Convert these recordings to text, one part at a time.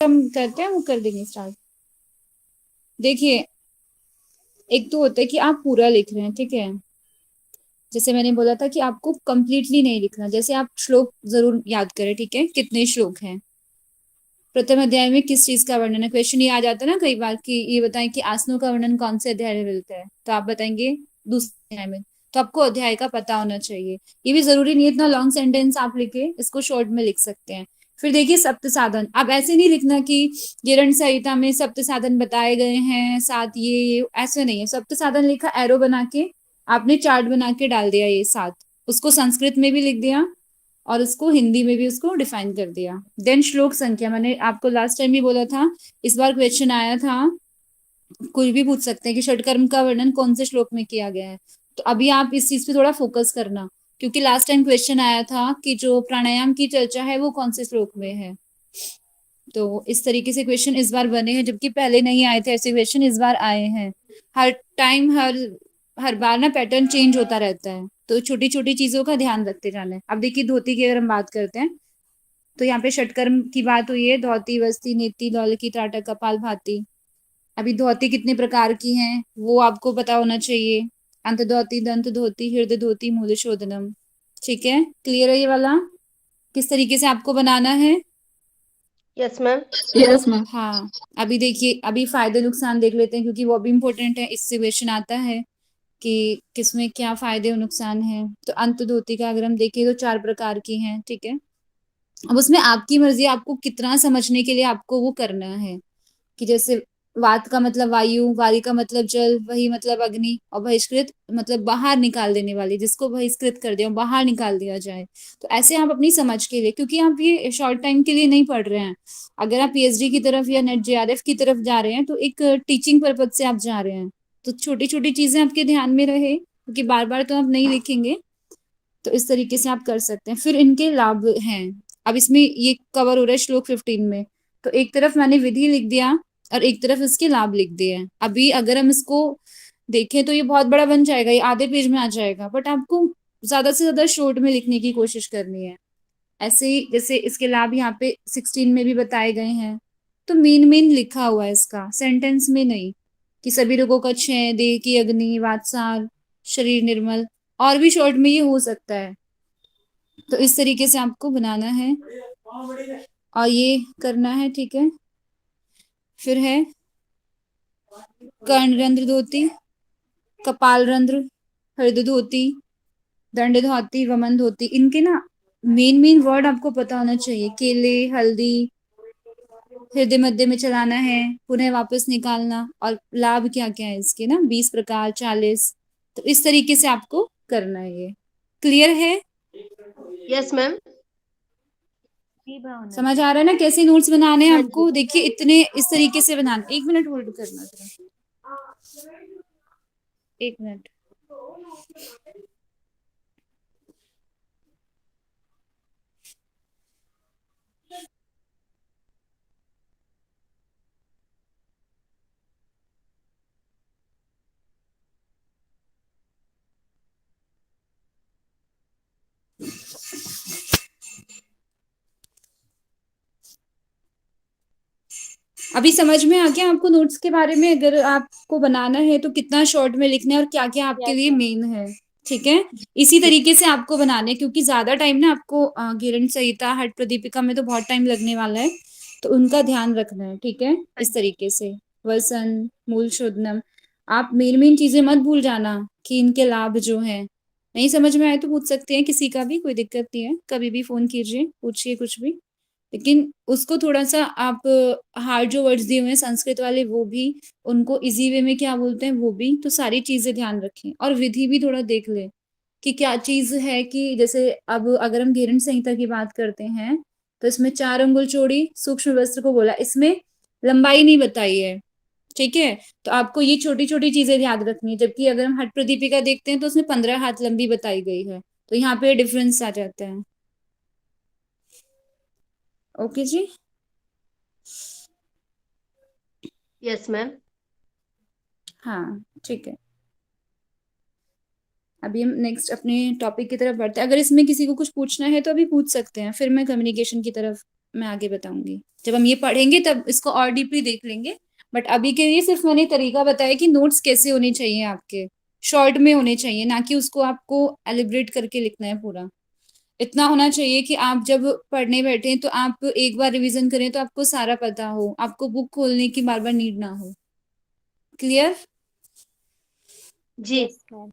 हम करते हैं वो कर देंगे स्टार्ट। देखिए, एक तो होता है कि आप पूरा लिख रहे हैं, ठीक है। जैसे मैंने बोला था कि आपको कंप्लीटली नहीं लिखना, जैसे आप श्लोक जरूर याद करें, ठीक है। कितने श्लोक हैं प्रथम अध्याय में, किस चीज का वर्णन है। क्वेश्चन ये आ जाता है ना कई बार कि ये बताएं कि आसनों का वर्णन कौन से अध्याय में मिलता है, तो आप बताएंगे दूसरे अध्याय में। तो आपको अध्याय का पता होना चाहिए। ये भी जरूरी नहीं है इतना लॉन्ग सेंटेंस आप लिखे, इसको शॉर्ट में लिख सकते हैं। फिर देखिए सप्त साधन, आप ऐसे नहीं लिखना कि गिरण संहिता में सप्त साधन बताए गए हैं सात, ये ऐसे नहीं है। सप्त साधन लिखा, एरो बना के आपने चार्ट बना के डाल दिया ये सात, उसको संस्कृत में भी लिख दिया और उसको हिंदी में भी उसको डिफाइन कर दिया। देन श्लोक संख्या, मैंने आपको लास्ट टाइम भी बोला था, इस बार क्वेश्चन आया था, कोई भी पूछ सकते हैं कि षटकर्म का वर्णन कौन से श्लोक में किया गया है। तो अभी आप इस चीज पे थोड़ा फोकस करना, क्योंकि लास्ट टाइम क्वेश्चन आया था कि जो प्राणायाम की चर्चा है वो कौन से श्लोक में है। तो इस तरीके से क्वेश्चन इस बार बने हैं, जबकि पहले नहीं आए थे ऐसे क्वेश्चन, इस बार आए हैं। हर टाइम हर बार ना पैटर्न चेंज होता रहता है, तो छोटी छोटी चीजों का ध्यान रखते जाना है। अब देखिए धोती की अगर हम बात करते हैं, तो यहाँ पे षटकर्म की बात हुई है, धौती, वस्ती, नेति, लौलकी, त्राटक, कपाल, भाती। अभी धोती कितने प्रकार की हैं वो आपको पता होना चाहिए। अंत धोती, दंत धोती, हृदय धोती, मूल शोधनम। ठीक है, क्लियर है ये वाला, किस तरीके से आपको बनाना है। Yes ma'am. Yes ma'am. हाँ, अभी देखिए, अभी फायदे नुकसान देख लेते हैं, क्योंकि वो भी इम्पोर्टेंट है, इससे क्वेश्चन आता है कि किसमें क्या फायदे और नुकसान है। तो अंत धोती का अगर हम देखें तो चार प्रकार की हैं, ठीक है। अब उसमें आपकी मर्जी है, आपको कितना समझने के लिए आपको वो करना है। कि जैसे वात का मतलब वायु, वारी का मतलब जल, वही मतलब अग्नि, और बहिष्कृत मतलब बाहर निकाल देने वाली, जिसको बहिष्कृत कर दिया, बाहर निकाल दिया जाए। तो ऐसे आप अपनी समझ के लिए, क्योंकि आप ये शॉर्ट टाइम के लिए नहीं पढ़ रहे हैं। अगर आप पीएचडी की तरफ या नेट जेआरएफ की तरफ जा रहे हैं तो एक टीचिंग पर्पज से आप जा रहे हैं। तो छोटी छोटी चीजें आपके ध्यान में रहे, क्योंकि बार बार तो आप नहीं लिखेंगे। तो इस तरीके से आप कर सकते हैं। फिर इनके लाभ हैं, अब इसमें ये कवर हो रहा है श्लोक 15 में। तो एक तरफ मैंने विधि लिख दिया और एक तरफ इसके लाभ लिख दिए हैं। अभी अगर हम इसको देखें तो ये बहुत बड़ा बन जाएगा, ये आधे पेज में आ जाएगा, बट आपको ज्यादा से ज्यादा शॉर्ट में लिखने की कोशिश करनी है। ऐसे ही जैसे इसके लाभ यहाँ पे 16 में भी बताए गए हैं, तो मेन मेन लिखा हुआ है इसका, सेंटेंस में नहीं। कि सभी रोगों का क्षय, देह की अग्नि, वातसार, शरीर निर्मल, और भी शॉर्ट में ये हो सकता है। तो इस तरीके से आपको बनाना है और ये करना है, ठीक है। फिर है कर्ण रंध्र धोती, कपाल रंध्र, हृदय धोती, दंड धोती, वमन धोती। इनके ना मेन मेन वर्ड आपको पता होना चाहिए। केले, हल्दी, हृदय मध्य में चलाना है, पुनः वापस निकालना, और लाभ क्या क्या है इसके ना, 20 प्रकार, 40। तो इस तरीके से आपको करना है ये। क्लियर है, यस मैम। समझ आ रहा है ना कैसे नोट्स बनाने हैं हाँ जी। आपको। देखिए इतने इस तरीके से बनाने, 1 मिनट होल्ड करना जरा, 1 मिनट। अभी समझ में आ गया आपको नोट्स के बारे में, अगर आपको बनाना है तो कितना शॉर्ट में लिखना है और क्या क्या आपके यस लिए मैम। मेन है। ठीक है, इसी तरीके से आपको बनाने, क्योंकि ज्यादा टाइम ना आपको गिरण संहिता, हट प्रदीपिका में तो बहुत टाइम लगने वाला है। तो उनका ध्यान रखना है, ठीक है। हाँ इस जी। तरीके से वसन, मूल शोधनम, आप मेन मेन चीजें मत भूल जाना कि इनके लाभ जो है। नहीं समझ में आए तो पूछ सकते हैं, किसी का भी कोई दिक्कत नहीं है, कभी भी फोन कीजिए, पूछिए कुछ भी। लेकिन उसको थोड़ा सा आप हार्ड जो वर्ड्स दिए हुए हैं संस्कृत वाले वो भी, उनको इजी वे में क्या बोलते हैं वो भी, तो सारी चीजें ध्यान रखें। और विधि भी थोड़ा देख ले कि क्या चीज है, कि जैसे अब अगर हम घेरण संहिता की बात करते हैं, तो इसमें 4 अंगुल चौड़ी सूक्ष्म वस्त्र को बोला, इसमें लंबाई नहीं बताई है, ठीक है। तो आपको ये छोटी छोटी चीजें याद रखनी है, जबकि अगर हम हट प्रदीपिका देखते हैं तो उसमें 15 हाथ लंबी बताई गई है। तो यहाँ पे डिफरेंस आ जाता है। ओके जी। Yes ma'am. हाँ ठीक है, अभी हम नेक्स्ट अपने टॉपिक की तरफ बढ़ते हैं। अगर इसमें किसी को कुछ पूछना है तो अभी पूछ सकते हैं, फिर मैं कम्युनिकेशन की तरफ मैं आगे बताऊंगी। जब हम ये पढ़ेंगे तब इसको और डीपली देख लेंगे। बट अभी के लिए सिर्फ मैंने तरीका बताया कि नोट्स कैसे होने चाहिए आपके, शॉर्ट में होने चाहिए, ना कि उसको आपको एलिब्रेट करके लिखना है पूरा। इतना होना चाहिए कि आप जब पढ़ने बैठे तो आप एक बार रिवीजन करें तो आपको सारा पता हो, आपको बुक खोलने की बार बार नीड ना हो। क्लियर? जी। Yes ma'am.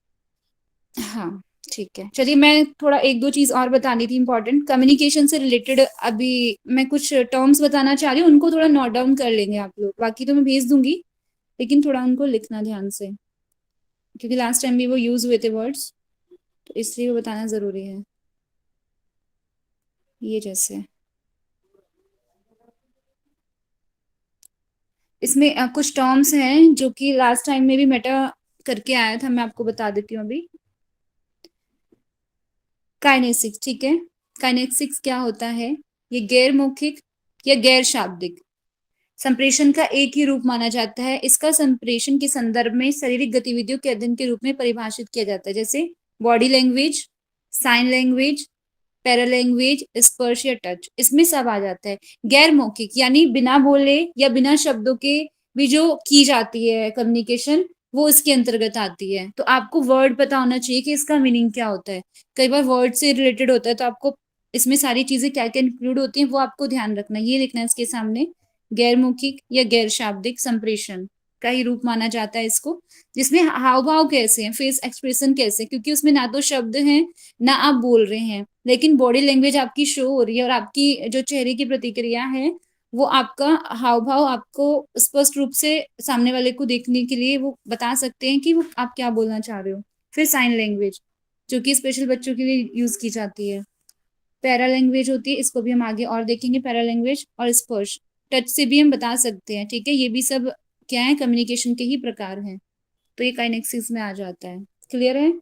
हाँ ठीक है, चलिए मैं थोड़ा एक दो चीज और बतानी थी इंपॉर्टेंट कम्युनिकेशन से रिलेटेड। अभी मैं कुछ टर्म्स बताना चाह रही हूँ, उनको थोड़ा नोट डाउन कर लेंगे आप लोग, बाकी तो मैं भेज दूंगी, लेकिन थोड़ा उनको लिखना ध्यान से, क्योंकि लास्ट टाइम भी वो यूज हुए थे वर्ड्स, तो इसलिए वो बताना जरूरी है। ये जैसे इसमें कुछ टर्म्स हैं जो कि लास्ट टाइम में भी मेटा करके आया था, मैं आपको बता देती हूँ अभी। काइनेसिक्स, ठीक है। काइनेसिक्स क्या होता है? ये गैर मौखिक या गैर शाब्दिक संप्रेषण का एक ही रूप माना जाता है। इसका संप्रेषण के संदर्भ में शारीरिक गतिविधियों के अध्ययन के रूप में परिभाषित किया जाता है, जैसे body language, sign language, para language, स्पर्श या टच, इसमें सब आ जाता है। गैर मौखिक यानी बिना बोले या बिना शब्दों के भी जो की जाती है कम्युनिकेशन, वो इसके अंतर्गत आती है। तो आपको वर्ड पता होना चाहिए कि इसका मीनिंग क्या होता है। कई बार वर्ड से रिलेटेड होता है, तो आपको इसमें सारी चीजें क्या क्या इंक्लूड होती हैं वो आपको ध्यान रखना है। ये लिखना है इसके सामने, गैर मौखिक या गैर शाब्दिक संप्रेषण का ही रूप माना जाता है इसको, जिसमें हाव भाव कैसे हैं, फेस एक्सप्रेशन कैसे, क्योंकि उसमें ना तो शब्द हैं ना आप बोल रहे हैं, लेकिन बॉडी लैंग्वेज आपकी शो हो रही है, और आपकी जो चेहरे की प्रतिक्रिया है वो आपका हाव भाव आपको स्पष्ट रूप से सामने वाले को देखने के लिए वो बता सकते हैं कि वो आप क्या बोलना चाह रहे हो। फिर साइन लैंग्वेज, जो कि स्पेशल बच्चों के लिए यूज की जाती है। पैरा लैंग्वेज होती है, इसको भी हम आगे और देखेंगे, पैरा लैंग्वेज। और स्पर्श, टच से भी हम बता सकते हैं, ठीक है। ये भी सब क्या है, कम्युनिकेशन के ही प्रकार हैं, तो ये काइनेक्सिस में आ जाता है। क्लियर है?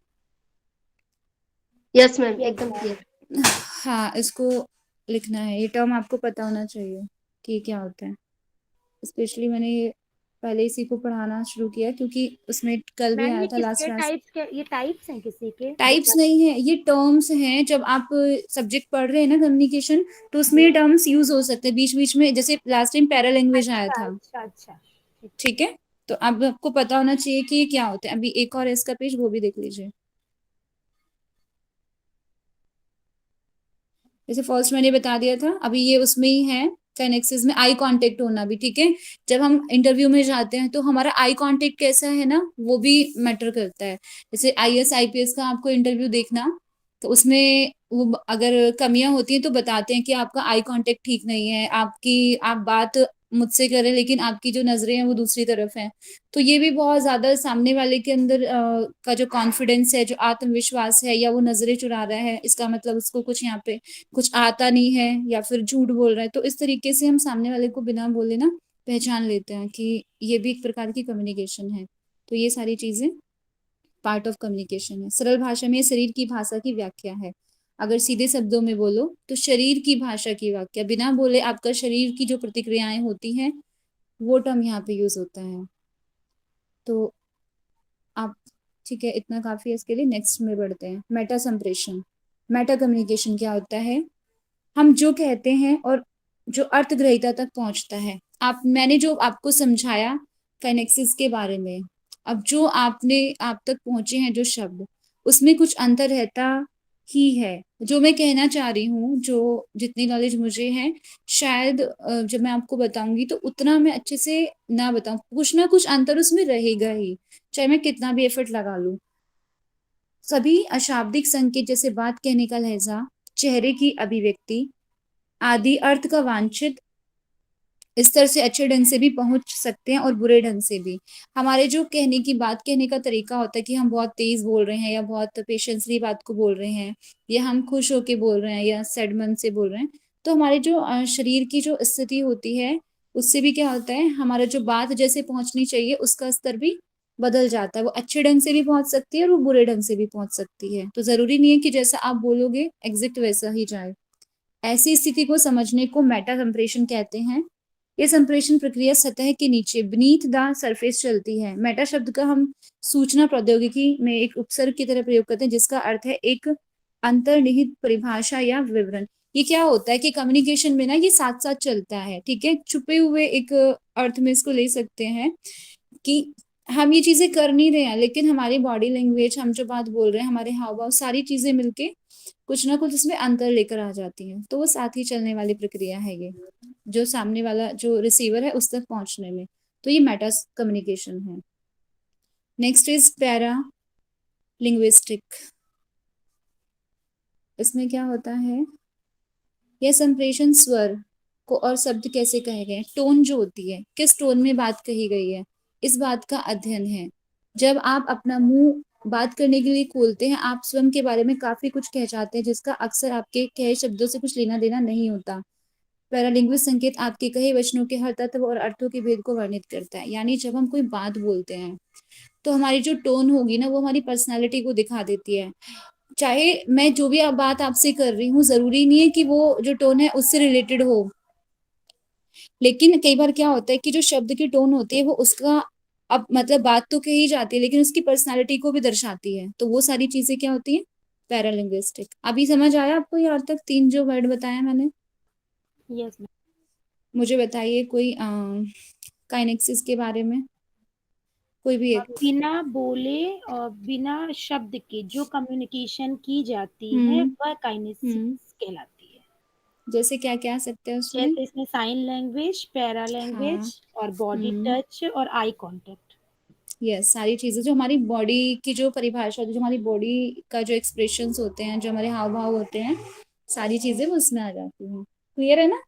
यस मैम, यस एकदम मैम। क्लियर। हाँ, इसको लिखना है, ये टर्म आपको पता होना चाहिए कि ये क्या होता है। स्पेशली मैंने ये पहले इसी को पढ़ाना शुरू किया क्योंकि उसमें कल भी मैम आया ये था लास्ट किसके क्लास। टाइप्स के, ये टाइप्स हैं किसी के? टाइप्स नहीं है, ये टर्म्स हैं। जब आप सब्जेक्ट पढ़ रहे हैं ना कम्युनिकेशन, तो जी। उसमें टर्म्स यूज हो सकते हैं बीच बीच में, जैसे लास्ट टाइम पैरा लैंग्वेज आया अच्छा था, अच्छा अच्छा, ठीक है। ठीक है। तो अब आपको पता होना चाहिए कि ये क्या होता है। अभी एक और है इसका पेज, वो भी देख लीजिए। जैसे फर्स्ट मैंने बता दिया था, अभी ये उसमें ही है, काइनेक्सिस में आई कांटेक्ट होना भी, ठीक है। जब हम इंटरव्यू में जाते हैं तो हमारा आई कांटेक्ट कैसा है ना, वो भी मैटर करता है। जैसे आईएएस आईपीएस का आपको इंटरव्यू देखना, तो उसमें वो अगर कमियां होती हैं तो बताते हैं कि आपका आई कांटेक्ट ठीक नहीं है, आपकी आप बात मुझसे करें लेकिन आपकी जो नजरें हैं वो दूसरी तरफ हैं। तो ये भी बहुत ज्यादा सामने वाले के अंदर का जो कॉन्फिडेंस है, जो आत्मविश्वास है, या वो नजरें चुरा रहा है, इसका मतलब उसको कुछ यहाँ पे कुछ आता नहीं है, या फिर झूठ बोल रहा है। तो इस तरीके से हम सामने वाले को बिना बोले ना पहचान लेते हैं कि ये भी एक प्रकार की कम्युनिकेशन है। तो ये सारी चीजें पार्ट ऑफ कम्युनिकेशन है। सरल भाषा में शरीर की भाषा की व्याख्या है। अगर सीधे शब्दों में बोलो तो शरीर की भाषा की व्याख्या, बिना बोले आपका शरीर की जो प्रतिक्रियाएं होती हैं, वो टर्म यहाँ पे यूज होता है। तो आप, ठीक है, इतना काफी है इसके लिए। नेक्स्ट में बढ़ते हैं, मेटा संप्रेषण। मेटा कम्युनिकेशन क्या होता है? हम जो कहते हैं और जो अर्थग्रहीता तक पहुंचता है। आप, मैंने जो आपको समझाया काइनेक्सिस के बारे में, अब जो आपने आप तक पहुंचे हैं जो शब्द, उसमें कुछ अंतर रहता ही है। जो मैं कहना चाह रही हूँ, जो जितनी नॉलेज मुझे है, शायद जब मैं आपको बताऊंगी तो उतना मैं अच्छे से ना बताऊं, कुछ ना कुछ अंतर उसमें रहेगा ही, चाहे मैं कितना भी एफर्ट लगा लूं। सभी अशाब्दिक संकेत जैसे बात कहने का लहजा, चेहरे की अभिव्यक्ति आदि अर्थ का वांछित स्तर से अच्छे ढंग से भी पहुंच सकते हैं और बुरे ढंग से भी। हमारे जो कहने की बात कहने का तरीका होता है कि हम बहुत तेज बोल रहे हैं, या बहुत पेशेंसली बात को बोल रहे हैं, या हम खुश होके बोल रहे हैं, या सैड मन से बोल रहे हैं, तो हमारे जो शरीर की जो स्थिति होती है, उससे भी क्या होता है, हमारा जो बात जैसे पहुंचनी चाहिए उसका स्तर भी बदल जाता है। वो अच्छे ढंग से भी पहुंच सकती है और वो बुरे ढंग से भी पहुंच सकती है। तो जरूरी नहीं है कि जैसा आप बोलोगे एग्जैक्ट वैसा ही जाए। ऐसी स्थिति को समझने को मेटा संप्रेषण कहते हैं। ये संप्रेषण प्रक्रिया सतह के नीचे, बीनीथ द सरफेस चलती है। मेटा शब्द का हम सूचना प्रौद्योगिकी में एक उपसर्ग की तरह प्रयोग करते हैं, जिसका अर्थ है एक अंतर्निहित परिभाषा या विवरण। ये क्या होता है कि कम्युनिकेशन में ना ये साथ साथ चलता है, ठीक है। छुपे हुए एक अर्थ में इसको ले सकते हैं कि हम ये चीजें कर नहीं रहे हैं, लेकिन हमारी बॉडी लैंग्वेज, हम जो बात बोल रहे हैं, हमारे हाव भाव, सारी चीजें मिलके कुछ ना कुछ इसमें अंतर लेकर आ जाती हैं। तो वो साथ ही चलने वाली प्रक्रिया है ये, जो सामने वाला जो रिसीवर है उस तक पहुंचने में। तो ये मेटा कम्युनिकेशन है। Next is para linguistic. इसमें क्या होता है, यह संप्रेषण स्वर को और शब्द कैसे कहे गए, टोन जो होती है, किस टोन में बात कही गई है, इस बात का अध्ययन है। जब आप अपना मुंह बात करने के लिए खोलते हैं, आप स्वयं के बारे में काफी कुछ कह जाते हैं, जिसका अक्सर आपके कहे शब्दों से कुछ लेना देना नहीं होता। पैरालिंग्विस्ट संकेत आपके कहे वचनों के हर तत्व और अर्थों के भेद को वर्णित करता है। यानी जब हम कोई बात बोलते हैं तो हमारी जो टोन होगी ना, वो हमारी पर्सनैलिटी को दिखा देती है। चाहे मैं जो भी बात आपसे कर रही हूँ, जरूरी नहीं है कि वो जो टोन है उससे रिलेटेड हो, लेकिन कई बार क्या होता है कि जो शब्द की टोन होती है वो उसका, अब मतलब बात तो कही जाती है लेकिन उसकी पर्सनालिटी को भी दर्शाती है। तो वो सारी चीजें क्या होती है, पैरालिंग्विस्टिक। अभी समझ आया आपको यहाँ तक तीन जो वर्ड बताया मैंने? Yes ma'am. मुझे बताइए कोई काइनेक्सिस के बारे में, कोई भी एक। बिना बोले और बिना शब्द के जो कम्युनिकेशन की जाती है हम्म। वह काइनेसिक्स हम्म। कहलाती है। जैसे क्या क्या आ सकते हैं उसमें? जैसे इसमें साइन लैंग्वेज, पैरा हाँ। लैंग्वेज और बॉडी हम्म। टच और आई कांटेक्ट। यस, सारी चीजें जो हमारी बॉडी की जो परिभाषा, जो हमारी बॉडी का जो एक्सप्रेशंस होते हैं, जो हमारे हाव भाव होते हैं, सारी चीजें वो उसमें आ जाती हैं। क्लियर है ना?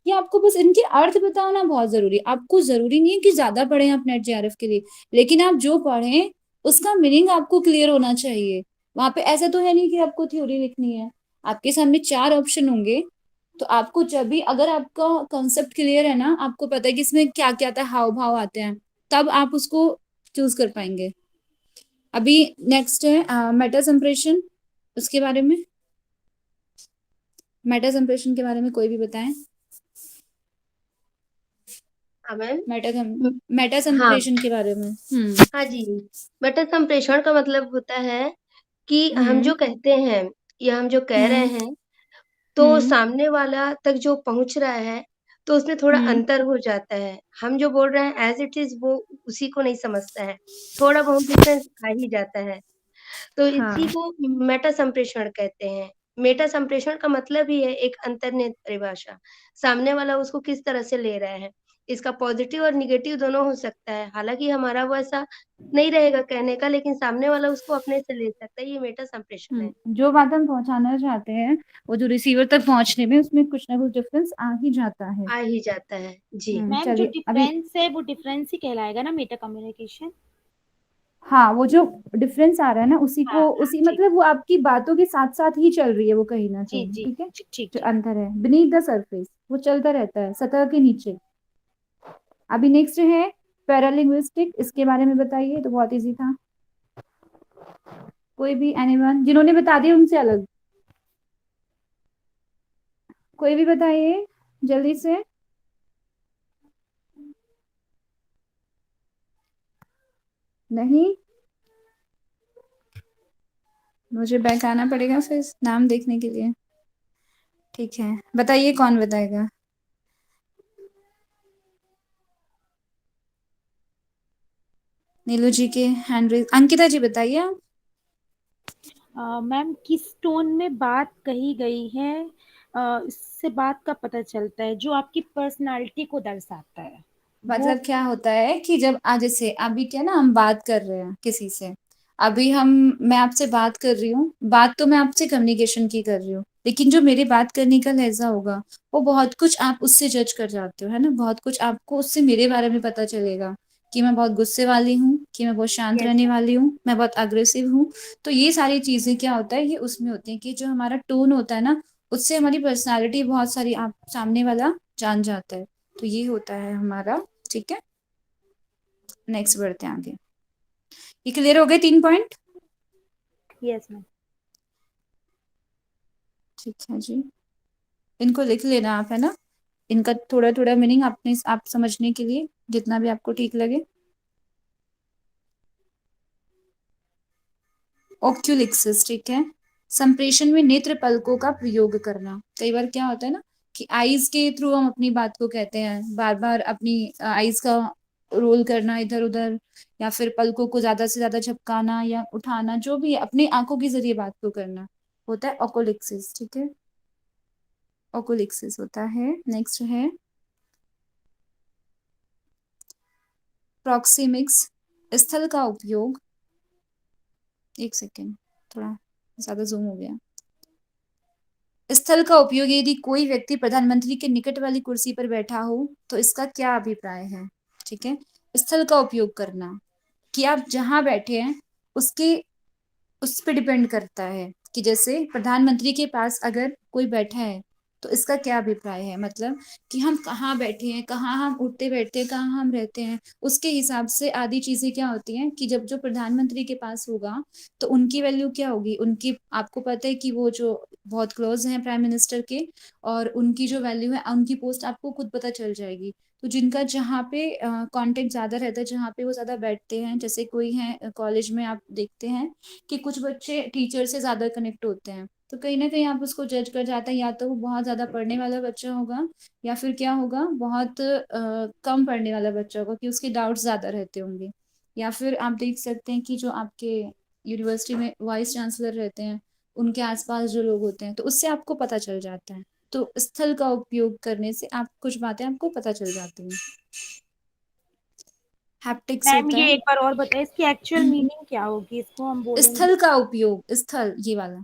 ये आपको बस इनके अर्थ बताना बहुत जरूरी है। आपको जरूरी नहीं है कि ज्यादा पढ़े आप नेट जेआरएफ के लिए, लेकिन आप जो पढ़ें उसका मीनिंग आपको क्लियर होना चाहिए। वहां पे ऐसा तो है नहीं कि आपको थ्योरी लिखनी है। आपके सामने चार ऑप्शन होंगे, तो आपको जब भी, अगर आपका कॉन्सेप्ट क्लियर है ना, आपको पता है कि इसमें क्या क्या आता है, हाव भाव आते हैं, तब आप उसको चूज कर पाएंगे। अभी नेक्स्ट है मेटा संप्रेषण, उसके बारे में, मेटा संप्रेषण के बारे में कोई भी बताएं। हाँ मैम। मेटा म- मेटा हाँ। संप्रेषण के बारे में। हाँ जी। बटर संप्रेषण का मतलब होता है कि हम हम्म। जो कहते हैं या हम जो कह रहे हम्म। हैं, तो हम्म। सामने वाला तक जो पहुंच रहा है, तो उसमें थोड़ा हम्म। अंतर हो जाता है। हम जो बोल रहे हैं एज इट इज वो उसी को नहीं समझता है, थोड़ा बहुत डिफरेंस आ ही जाता है। तो इसी हाँ। को मेटा संप्रेषण कहते हैं। मेटा संप्रेषण का मतलब ही है एक अंतर्निहित परिभाषा, सामने वाला उसको किस तरह से ले रहा है। इसका पॉजिटिव और निगेटिव दोनों हो सकता है, हालांकि हमारा वो ऐसा नहीं रहेगा कहने का, लेकिन सामने वाला उसको अपने से ले सकता है। ये मेटा संप्रेषण है। जो बात हम पहुंचाना चाहते हैं, वो जो रिसीवर तक पहुंचने में उसमें कुछ ना कुछ डिफरेंस आ ही जाता है। आ ही जाता है जी। मैम जो चलिए अभी। डिफरेंस है वो डिफरेंस ही कहलाएगा ना मेटा कम्युनिकेशन। हाँ, वो जो डिफरेंस आ रहा है ना, उसी हाँ को, हाँ उसी ठीक। मतलब वो आपकी बातों के साथ साथ ही चल रही है वो, कहीं ना जी कहीं, जी। ठीक है। ठीक जो ठीक। अंतर है बीनीथ द सरफेस, वो चलता रहता है सतह के नीचे। अभी नेक्स्ट है पैरालिंग्विस्टिक, इसके बारे में बताइए, तो बहुत इजी था। कोई भी एनीवन जिन्होंने बता दिया उनसे अलग, कोई भी बताइए जल्दी से। नहीं, मुझे बैक आना पड़ेगा फिर नाम देखने के लिए। ठीक है, बताइए कौन बताएगा। नीलू जी के हैंड रेज, अंकिता जी बताइए आप। मैम किस टोन में बात कही गई है, इससे बात का पता चलता है जो आपकी पर्सनालिटी को दर्शाता है वो। मतलब क्या होता है कि जब आज जैसे अभी क्या ना, हम बात कर रहे हैं किसी से, अभी हम, मैं आपसे बात कर रही हूँ, बात तो मैं आपसे कम्युनिकेशन की कर रही हूँ, लेकिन जो मेरे बात करने का लहजा होगा, वो बहुत कुछ आप उससे जज कर जाते हो, है ना। बहुत कुछ आपको उससे मेरे बारे में पता चलेगा, कि मैं बहुत गुस्से वाली हूँ, कि मैं बहुत शांत यस रहने मैम। वाली हूँ, मैं बहुत अग्रेसिव हूँ। तो ये सारी चीजें क्या होता है, ये उसमें होती है कि जो हमारा टोन होता है ना, उससे हमारी पर्सनालिटी बहुत सारी आप सामने वाला जान जाता है। तो ये होता है हमारा, ठीक है। नेक्स्ट बढ़ते हैं आगे। ये क्लियर हो गए तीन पॉइंट? Yes ma'am. ठीक है जी, इनको लिख लेना आप, है ना। इनका थोड़ा थोड़ा मीनिंग अपने आप समझने के लिए, जितना भी आपको ठीक लगे। ओक्यूलिक्सिस, ठीक है। संप्रेषण में नेत्र पलकों का प्रयोग करना। कई बार क्या होता है ना कि आईज के थ्रू हम अपनी बात को कहते हैं, बार बार अपनी आईज का रोल करना इधर उधर, या फिर पलकों को ज्यादा से ज्यादा झपकाना या उठाना, जो भी है, अपनी आंखों के जरिए बात को करना होता है ओकोलिक्सिस। ठीक है, ओकोलिक्सिस होता है। नेक्स्ट है प्रॉक्सिमिक्स, स्थल का उपयोग। एक सेकेंड, थोड़ा ज्यादा जूम हो गया। स्थल का उपयोग, यदि कोई व्यक्ति प्रधानमंत्री के निकट वाली कुर्सी पर बैठा हो तो इसका क्या अभिप्राय है। ठीक है, स्थल का उपयोग करना कि आप जहां बैठे हैं उसके उस पर डिपेंड करता है कि जैसे प्रधानमंत्री के पास अगर कोई बैठा है तो इसका क्या अभिप्राय है, मतलब कि हम कहाँ बैठे हैं, कहाँ हम उठते बैठते हैं, कहाँ हम रहते हैं, उसके हिसाब से आदि चीजें क्या होती हैं कि जब जो प्रधानमंत्री के पास होगा तो उनकी वैल्यू क्या होगी, उनकी आपको पता है कि वो जो बहुत क्लोज हैं प्राइम मिनिस्टर के, और उनकी जो वैल्यू है, उनकी पोस्ट आपको खुद पता चल जाएगी। तो जिनका जहाँ पे कांटेक्ट ज्यादा रहता है, जहाँ पे वो ज्यादा बैठते हैं, जैसे कोई है कॉलेज में आप देखते हैं कि कुछ बच्चे टीचर से ज्यादा कनेक्ट होते हैं, तो कहीं ना कहीं आप उसको जज कर जाते हैं, या तो वो बहुत ज्यादा पढ़ने वाला बच्चा होगा, या फिर क्या होगा, बहुत कम पढ़ने वाला बच्चा होगा कि उसके डाउट्स ज्यादा रहते होंगे। या फिर आप देख सकते हैं कि जो आपके यूनिवर्सिटी में वाइस चांसलर रहते हैं, उनके आसपास जो लोग होते हैं, तो उससे आपको पता चल जाता है। तो स्थल का उपयोग करने से आप कुछ बातें आपको पता चल जाती हैं। हैप्टिक्स मैम होता ये है एक बार और बताइए, इसकी एक्चुअल मीनिंग क्या होगी, इसको हम बोलेंगे। स्थल का उपयोग, स्थल ये वाला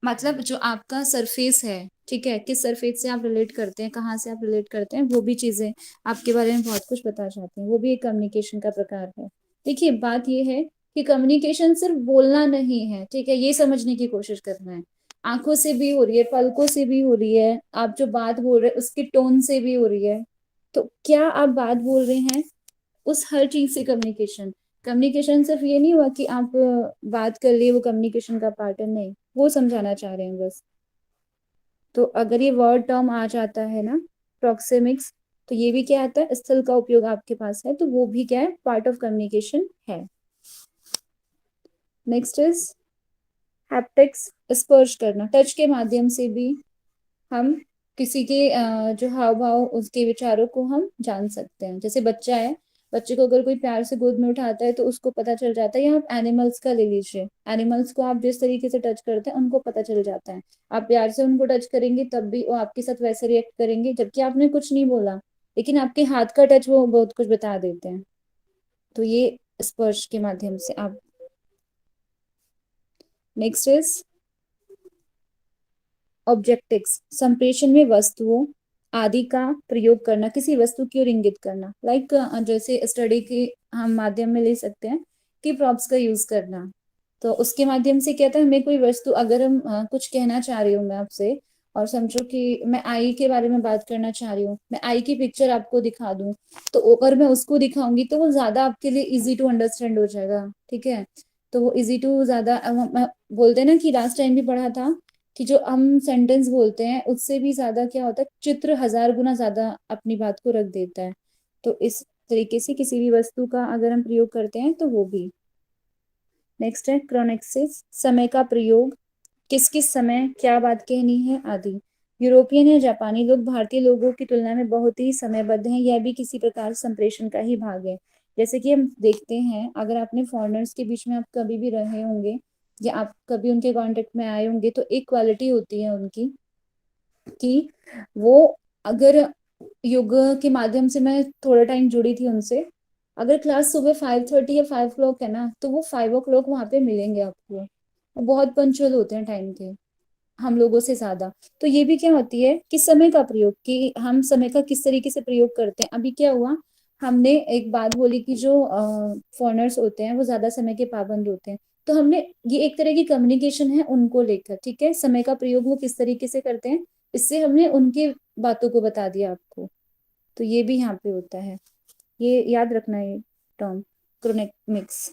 मतलब जो आपका सरफेस है, ठीक है, किस सरफेस से आप रिलेट करते हैं, कहाँ से आप रिलेट करते हैं, वो भी चीजें आपके बारे में बहुत कुछ बता जाती हैं। वो भी एक कम्युनिकेशन का प्रकार है। देखिए बात ये है कि कम्युनिकेशन सिर्फ बोलना नहीं है, ठीक है, ये समझने की कोशिश करना है। आंखों से भी हो रही है, पलकों से भी हो रही है, आप जो बात बोल रहे हैं उसकी टोन से भी हो रही है। तो क्या आप बात बोल रहे हैं, उस हर चीज से कम्युनिकेशन। कम्युनिकेशन सिर्फ ये नहीं हुआ कि आप बात कर लिए, वो कम्युनिकेशन का पार्ट है, नहीं, वो समझाना चाह रहे हैं बस। तो अगर ये वर्ड टर्म आ जाता है ना, प्रोक्सेमिक्स, तो ये भी क्या आता है, स्थल का उपयोग आपके पास है, तो वो भी क्या है, पार्ट ऑफ कम्युनिकेशन है। नेक्स्ट इज हैप्टिक्स, स्पर्श करना, टच के माध्यम से भी हम किसी के जो हाव भाव, उसके विचारों को हम जान सकते हैं। जैसे बच्चा है, बच्चे को अगर कोई प्यार से गोद में उठाता है तो उसको पता चल जाता है। या आप एनिमल्स का ले लीजिए, एनिमल्स को आप जिस तरीके से टच करते हैं उनको पता चल जाता है। आप प्यार से उनको टच करेंगे तब भी वो आपके साथ वैसे रिएक्ट करेंगे, जबकि आपने कुछ नहीं बोला, लेकिन आपके हाथ का टच वो बहुत कुछ बता देते हैं। तो ये स्पर्श के माध्यम से आप। नेक्स्ट इज ऑब्जेक्टिक्स, संप्रेषण में वस्तुओं आदि का प्रयोग करना, किसी वस्तु की ओर इंगित करना। लाइक जैसे स्टडी के हम माध्यम में ले सकते हैं कि प्रॉप्स का यूज करना। तो उसके माध्यम से क्या था, हमें कोई वस्तु, अगर हम कुछ कहना चाह रही हूँ मैं आपसे, और समझो कि मैं आई के बारे में बात करना चाह रही हूँ, मैं आई की पिक्चर आपको दिखा दूं, तो अगर मैं उसको दिखाऊंगी तो वो ज्यादा आपके लिए इजी टू अंडरस्टैंड हो जाएगा। ठीक है, तो वो इजी टू ज्यादा बोलते हैं ना कि लास्ट टाइम भी पढ़ा था कि जो हम सेंटेंस बोलते हैं उससे भी ज्यादा क्या होता है, चित्र 1000 गुना ज्यादा अपनी बात को रख देता है। तो इस तरीके से किसी भी वस्तु का अगर हम प्रयोग करते हैं तो वो भी। नेक्स्ट है क्रोनेक्सिस, समय का प्रयोग, किस किस समय क्या बात कहनी है आदि। यूरोपियन या जापानी लोग भारतीय लोगों की तुलना में बहुत ही समयबद्ध हैं, यह भी किसी प्रकार संप्रेषण का ही भाग है। जैसे कि हम देखते हैं, अगर आपने फॉरेनर्स के बीच में आप कभी भी रहे होंगे या आप कभी उनके कांटेक्ट में आए होंगे, तो एक क्वालिटी होती है उनकी कि वो, अगर योग के माध्यम से मैं थोड़ा टाइम जुड़ी थी उनसे, अगर क्लास सुबह 5:30 या 5 o'clock है ना, तो वो 5 o'clock वहां पे मिलेंगे आपको। वो बहुत पंचुअल होते हैं टाइम के, हम लोगों से ज्यादा। तो ये भी क्या होती है कि समय का प्रयोग, कि हम समय का किस तरीके से प्रयोग करते हैं। अभी क्या हुआ, हमने एक बात बोली कि जो फॉरेनर्स होते हैं वो ज्यादा समय के पाबंद होते हैं, तो हमने, ये एक तरह की कम्युनिकेशन है उनको लेकर, ठीक है, समय का प्रयोग वो किस तरीके से करते हैं, इससे हमने उनके बातों को बता दिया आपको। तो ये भी यहाँ पे होता है, ये याद रखना है टर्म क्रोनेमिक्स।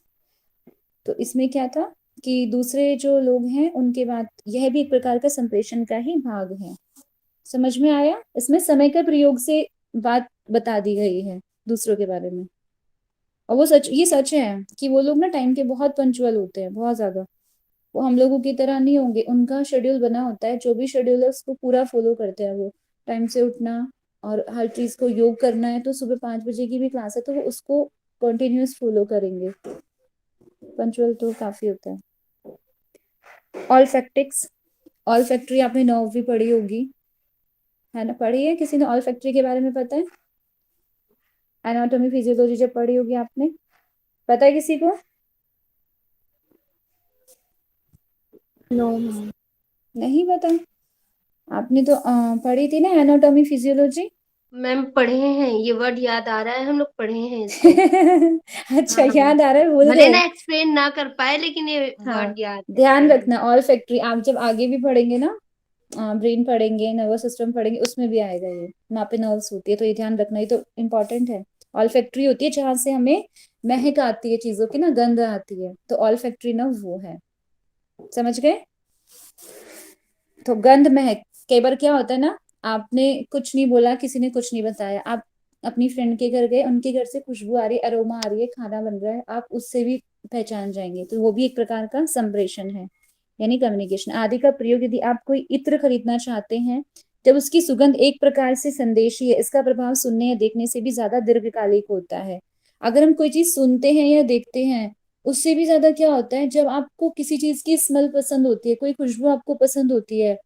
तो इसमें क्या था कि दूसरे जो लोग हैं उनके बात, यह भी एक प्रकार का संप्रेषण का ही भाग है। समझ में आया, इसमें समय के प्रयोग से बात बता दी गई है दूसरों के बारे में। और वो सच, ये सच है कि वो लोग ना टाइम के बहुत पंचुअल होते हैं, बहुत ज्यादा। वो हम लोगों की तरह नहीं होंगे, उनका शेड्यूल बना होता है, जो भी शेड्यूल है उसको पूरा फॉलो करते हैं वो। टाइम से उठना और हर चीज को योग करना है तो सुबह 5 बजे की भी क्लास है तो वो उसको कंटिन्यूअस फॉलो करेंगे। पंचुअल तो काफी होता है। ऑल्फैक्टिक्स, ऑल्फैक्ट्री आपने नौवीं पढ़ी होगी, है ना? पढ़ी है? किसी ने ऑल्फैक्ट्री के बारे में पता है? एनाटॉमी फिजियोलॉजी जब पढ़ी होगी आपने, पता है किसी को? नो नहीं पता? आपने तो पढ़ी थी ना एनाटॉमी फिजियोलॉजी। मैम पढ़े हैं, ये वर्ड याद आ रहा है, हम लोग पढ़े हैं इसको। अच्छा, हाँ हाँ, याद आ रहा है, भूल भले गए? ना एक्सप्लेन ना कर पाए लेकिन ये हाँ, वर्ड याद है। ध्यान हाँ रखना ऑल फैक्ट्री आप जब आगे भी पढ़ेंगे ना, ब्रेन पढ़ेंगे, नर्वस सिस्टम पढ़ेंगे, उसमें भी आएगा ये, वहाँ पे नर्व्स होती है तो ये ध्यान रखना, ये तो इम्पोर्टेंट है। ऑल फैक्ट्री होती है जहाँ से हमें महक आती है चीजों की ना, गंध आती है, तो ऑल फैक्ट्री ना वो है। समझ गए? तो गंध महक, कई बार क्या होता है ना, आपने कुछ नहीं बोला, किसी ने कुछ नहीं बताया, आप अपनी फ्रेंड के घर गए, उनके घर से खुशबू आ रही है, अरोमा आ रही है, खाना बन रहा है, आप उससे भी पहचान जाएंगे, तो वो भी एक प्रकार का संप्रेषण है, यानी कम्युनिकेशन। आदि का प्रयोग, यदि आप कोई इत्र खरीदना चाहते हैं, जब उसकी सुगंध एक प्रकार से संदेशी है, इसका प्रभाव सुनने या देखने से भी ज्यादा दीर्घकालिक होता है। अगर हम कोई चीज सुनते हैं या देखते हैं, उससे भी ज्यादा क्या होता है, जब आपको किसी चीज की स्मेल पसंद होती है, कोई खुशबू आपको पसंद होती है,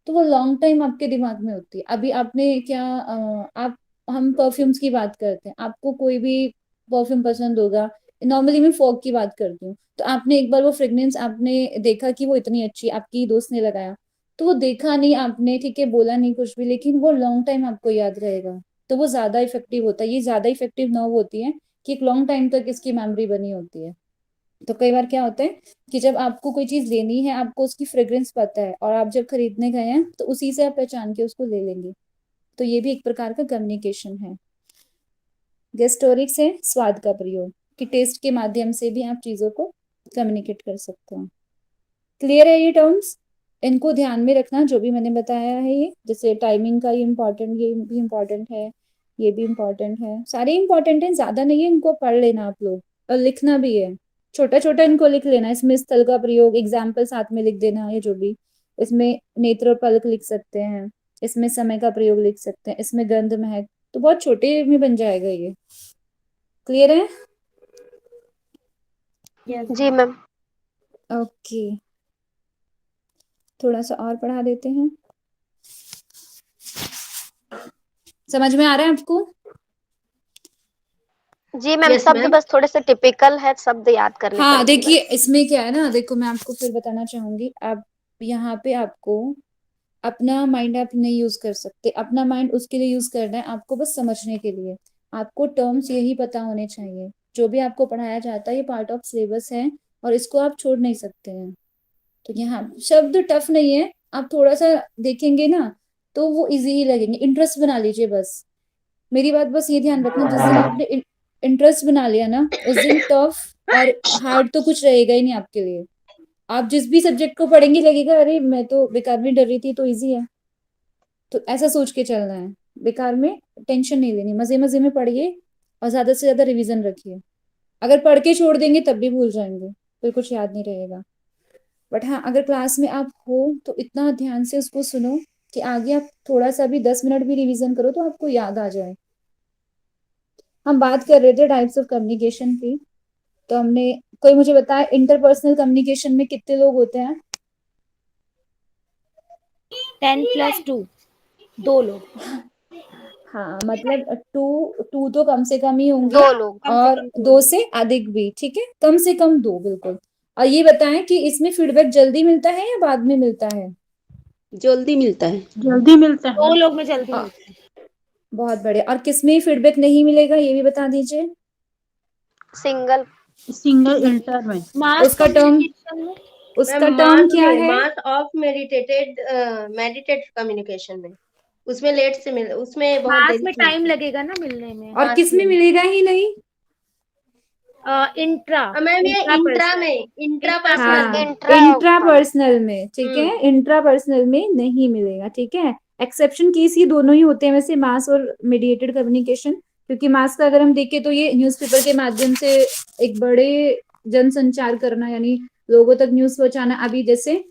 तो वो लॉन्ग टाइम आपके दिमाग में होती है। अभी आपने क्या आप हम परफ्यूम्स की बात करते हैं, आपको कोई भी परफ्यूम पसंद होगा, नॉर्मली मैं फॉग की बात करती हूँ, तो आपने एक बार वो फ्रेग्रेंस आपने देखा कि वो इतनी अच्छी, आपकी दोस्त ने लगाया, तो वो देखा नहीं आपने, ठीक है, बोला नहीं कुछ भी, लेकिन वो लॉन्ग टाइम आपको याद रहेगा, तो वो ज्यादा इफेक्टिव होता है। ये ज्यादा इफेक्टिव नर्व होती है कि एक लॉन्ग टाइम तक इसकी मेमोरी बनी होती है। तो कई बार क्या होता है कि जब आपको कोई चीज लेनी है, आपको उसकी फ्रेग्रेंस पता है, और आप जब खरीदने गए हैं तो उसी से आप पहचान के उसको ले लेंगे, तो ये भी एक प्रकार का कम्युनिकेशन है। गेस्टोरिक्स है स्वाद का प्रयोग, कि टेस्ट के माध्यम से भी आप चीजों को कम्युनिकेट कर सकते हो। क्लियर है ये टर्म्स? इनको ध्यान में रखना जो भी मैंने बताया है, ये जैसे टाइमिंग का ये इम्पोर्टेंट, ये भी इम्पोर्टेंट है, ये भी इम्पोर्टेंट है, सारे इम्पोर्टेंट है, ज्यादा नहीं है, इनको पढ़ लेना आप लोग, और लिखना भी है, छोटा छोटा इनको लिख लेना। इसमें स्थल का प्रयोग एग्जाम्पल साथ में लिख देना, ये जो भी, इसमें नेत्र और पलक लिख सकते हैं, इसमें समय का प्रयोग लिख सकते हैं, इसमें गंध महक, तो बहुत छोटे में बन जाएगा ये। क्लियर है? यस जी मैम। ओके, थोड़ा सा और पढ़ा देते हैं। समझ में आ रहा है आपको? जी मैम, यस शब्द मैम। बस थोड़े से टिपिकल है, शब्द याद करने हाँ पड़ेंगे देखिए, बस। इसमें क्या है ना, देखो मैं आपको फिर बताना चाहूंगी, आप यहाँ पे आपको अपना माइंड आप नहीं यूज कर सकते, अपना माइंड उसके लिए यूज करना है आपको, बस समझने के लिए। आपको टर्म्स यही पता होने चाहिए, जो भी आपको पढ़ाया जाता है ये पार्ट ऑफ सिलेबस है, और इसको आप छोड़ नहीं सकते हैं। तो यहाँ शब्द टफ नहीं है, आप थोड़ा सा देखेंगे ना तो वो इजी ही लगेंगे, इंटरेस्ट बना लीजिए बस। मेरी बात बस ये ध्यान रखना, जिस दिन आपने इंटरेस्ट बना लिया ना, उस दिन टफ और हार्ड तो कुछ रहेगा ही नहीं आपके लिए। आप जिस भी सब्जेक्ट को पढ़ेंगे लगेगा अरे मैं तो बेकार में डर रही थी, तो इजी है, तो ऐसा सोच के चलना है। बेकार में टेंशन नहीं लेनी, मजे मजे में पढ़िए और ज्यादा से ज्यादा रिवीजन रखिए। अगर पढ़ के छोड़ देंगे तब भी भूल जाएंगे, फिर कुछ याद नहीं रहेगा। बट हाँ, अगर क्लास में आप हो तो इतना ध्यान से उसको सुनो कि आगे आप थोड़ा सा भी 10 मिनट भी रिवीजन करो तो आपको याद आ जाए। हम बात कर रहे थे टाइप्स ऑफ कम्युनिकेशन की, तो हमने, कोई मुझे बताया इंटरपर्सनल कम्युनिकेशन में कितने लोग होते हैं? 10+2, 2 लोग। हाँ, मतलब टू टू तो कम से कम ही होंगे, 2 लोग। कम से और कम 2 दो लोग। से अधिक भी, ठीक है, कम से कम दो, बिल्कुल। और ये बताएं कि इसमें फीडबैक जल्दी मिलता है या बाद में मिलता है? जल्दी मिलता है। जल्दी मिलता 2 है। लोग में जल्दी और मिलता है। बहुत बढ़िया। और किसमें फीडबैक नहीं मिलेगा ये भी बता दीजिए? सिंगल। सिंगल इंटर में। मास उसका टर्म, कम्युनिकेशन में। मैम उसका टर्म मास क्या में, है? मास ऑफ मेडिटेड कम्युनिकेशन में, उसमें लेट से मिल, उसमें बहुत मास देरी में से टाइम मिलता है। लगेगा ना मिलने में। और मास किसमें में मिलेगा ही नहीं? इंट्रा मैम ये इंट्रा इंट्रा पर्सनल। में, इंट्रा इंट्रा पर्सनल में। हाँ, इंट्रा इंट्रा हाँ। पर्सनल में, ठीक है, हम्म। इंट्रा पर्सनल में नहीं मिलेगा, ठीक है। एक्सेप्शन केस ये दोनों ही होते हैं वैसे, मास और मीडिएटेड कम्युनिकेशन, क्योंकि मास का अगर हम देखें तो ये न्यूज़पेपर के माध्यम से एक बड़े जनसंचार करना, यानी लोगों तक न्यूज पहुंचाना। अभी जैसे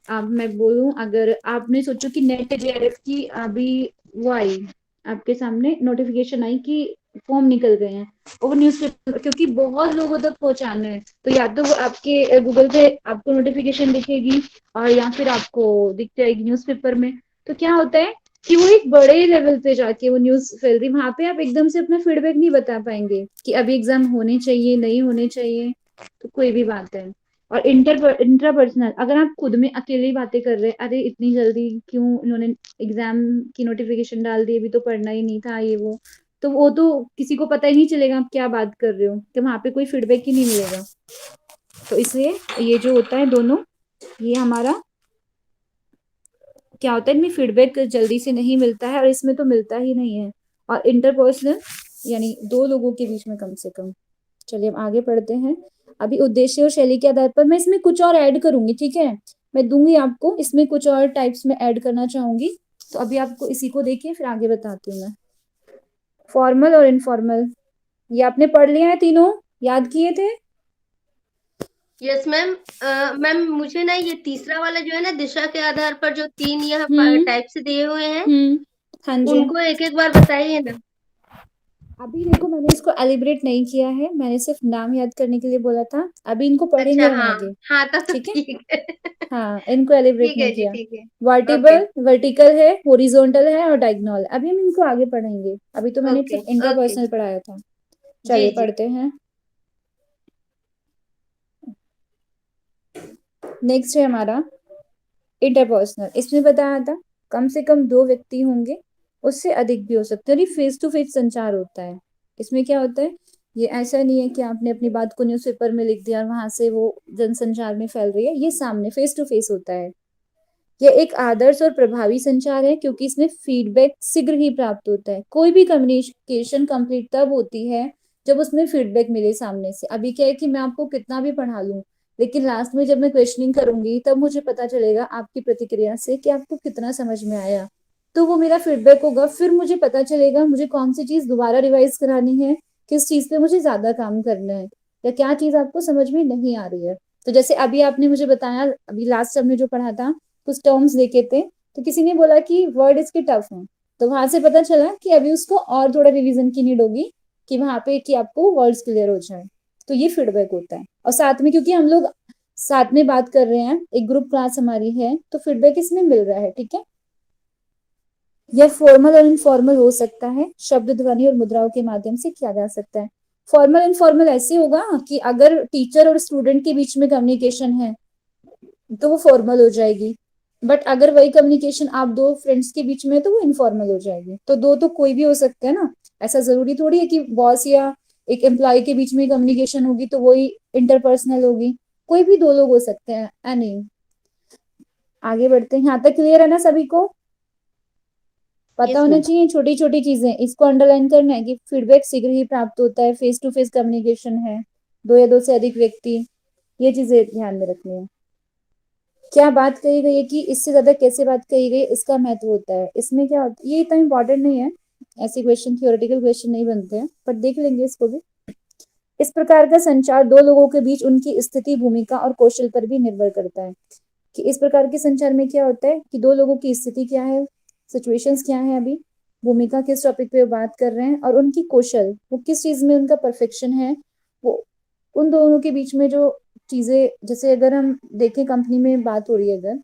अब मैं बोलूं, अगर आपने सोचो कि नेट जेआरएफ की अभी वो आई, आपके सामने नोटिफिकेशन आई कि फॉर्म निकल गए हैं, और वो न्यूज़पेपर, क्योंकि बहुत लोगों तक पहुंचाना है, तो या तो वो आपके गूगल पे आपको नोटिफिकेशन दिखेगी, और या फिर आपको दिख जाएगी न्यूज़पेपर में। तो क्या होता है कि वो एक बड़े लेवल पे जाके वो न्यूज फैल रही, वहां पे आप एकदम से अपना फीडबैक नहीं बता पाएंगे कि अभी एग्जाम होने चाहिए नहीं होने चाहिए, तो कोई भी बात है। और इंट्रापर्सनल, अगर आप खुद में अकेले ही बातें कर रहे हैं, अरे इतनी जल्दी क्यों इन्होंने एग्जाम की नोटिफिकेशन डाल दी, अभी तो पढ़ना ही नहीं था ये वो तो किसी को पता ही नहीं चलेगा आप क्या बात कर रहे हो, कि वहां पे कोई फीडबैक ही नहीं मिलेगा। तो इसलिए ये जो होता है दोनों, ये हमारा क्या होता है, इनमें फीडबैक जल्दी से नहीं मिलता है, और इसमें तो मिलता ही नहीं है। और इंटरपर्सनल यानी दो लोगों के बीच में कम से कम। चलिए अब आगे पढ़ते हैं। अभी उद्देश्य और शैली के आधार पर मैं इसमें कुछ और ऐड करूंगी, ठीक है, मैं दूंगी आपको इसमें कुछ और टाइप्स में ऐड करना चाहूंगी। तो अभी आपको इसी को देखिए, फिर आगे बताती हूँ मैं। फॉर्मल और इनफॉर्मल, ये आपने पढ़ लिया है, तीनों याद किए थे। Yes ma'am. मैम मुझे ना ये तीसरा वाला जो है ना, दिशा के आधार पर जो 3 यह हम्म टाइप से दिए हुए हैं, हाँ जी। उनको एक एक बार बताइए ना। अभी देखो, मैंने इसको एलिब्रेट नहीं किया है, मैंने सिर्फ नाम याद करने के लिए बोला था। अभी इनको पढ़ेंगे अच्छा, हम हाँ आगे, हाँ, तब तो ठीक है। ठीक है। हाँ, इनको एलिब्रेट ठीक है नहीं जी, किया। ठीक है। ओके वर्टिकल है, हॉरिजॉन्टल है, और डायगोनल। अभी हम इनको आगे पढ़ेंगे, अभी तो मैंने ओके सिर्फ ओके। इंटरपर्सनल पढ़ाया था। जी चलिए जी। पढ़ते हैं। नेक्स्ट है हमारा इंटरपर्सनल। इसमें बताया था कम से कम दो व्यक्ति होंगे, उससे अधिक भी हो सकते हैं, और ये फेस टू फेस संचार होता है। इसमें क्या होता है, ये ऐसा नहीं है कि आपने अपनी बात को न्यूज़पेपर में लिख दिया और वहां से वो जनसंचार में फैल रही है, ये सामने फेस टू फेस होता है। यह एक आदर्श और प्रभावी संचार है, क्योंकि इसमें फीडबैक शीघ्र ही प्राप्त होता है। कोई भी कम्युनिकेशन कंप्लीट तब होती है जब उसमें फीडबैक मिले सामने से। अभी क्या है कि मैं आपको कितना भी पढ़ा लूं, लेकिन लास्ट में जब मैं क्वेश्चनिंग करूंगी तब मुझे पता चलेगा आपकी प्रतिक्रिया से कि आपको कितना समझ में आया। तो वो मेरा फीडबैक होगा, फिर मुझे पता चलेगा मुझे कौन सी चीज दोबारा रिवाइज करानी है, किस चीज पे मुझे ज्यादा काम करना है, या क्या चीज आपको समझ में नहीं आ रही है। तो जैसे अभी आपने मुझे बताया, अभी लास्ट हमने जो पढ़ा था, कुछ टर्म्स देखे थे, तो किसी ने बोला कि वर्ड इसके टफ हैं, तो वहां से पता चला कि अभी उसको और थोड़ा रिवीजन की नीड होगी, कि वहां पे कि आपको वर्ड्स क्लियर हो जाए। तो ये फीडबैक होता है। और साथ में क्योंकि हम लोग साथ में बात कर रहे हैं, एक ग्रुप क्लास हमारी है, तो फीडबैक इसमें मिल रहा है, ठीक है। यह फॉर्मल और इनफॉर्मल हो सकता है, शब्द, ध्वनि और मुद्राओं के माध्यम से किया जा सकता है। फॉर्मल इनफॉर्मल ऐसे होगा कि अगर टीचर और स्टूडेंट के बीच में कम्युनिकेशन है तो वो फॉर्मल हो जाएगी, बट अगर वही कम्युनिकेशन आप दो फ्रेंड्स के बीच में है तो वो इनफॉर्मल हो जाएगी। तो दो तो कोई भी हो सकता है ना, ऐसा जरूरी थोड़ी है कि बॉस या एक एम्प्लॉय के बीच में कम्युनिकेशन होगी तो वही इंटरपर्सनल होगी। कोई भी दो लोग हो सकते हैं, नहीं। आगे बढ़ते हैं, यहाँ तक क्लियर है ना सभी को? पता यस होना मैम। चाहिए छोटी छोटी चीजें, इसको अंडरलाइन करना है कि फीडबैक शीघ्र ही प्राप्त होता है, फेस टू फेस कम्युनिकेशन है, दो या दो से अधिक व्यक्ति, ये चीजें ध्यान में रखनी है। क्या बात कही गई है कि इससे ज्यादा कैसे बात कही गई, इसका महत्व होता है। इसमें क्या होता है, ये इतना इंपॉर्टेंट नहीं है, ऐसे क्वेश्चन थियोरेटिकल क्वेश्चन नहीं बनते हैं, पर देख लेंगे इसको भी। इस प्रकार का संचार दो लोगों के बीच उनकी स्थिति, भूमिका और कौशल पर भी निर्भर करता है। कि इस प्रकार के संचार में क्या होता है कि दो लोगों की स्थिति क्या है, सिचुएशंस क्या है, अभी भूमिका किस टॉपिक पे बात कर रहे हैं, और उनकी कौशल, वो किस चीज में उनका परफेक्शन है, वो उन दोनों के बीच में जो चीजें, जैसे अगर हम देखें कंपनी में बात हो रही है अगर,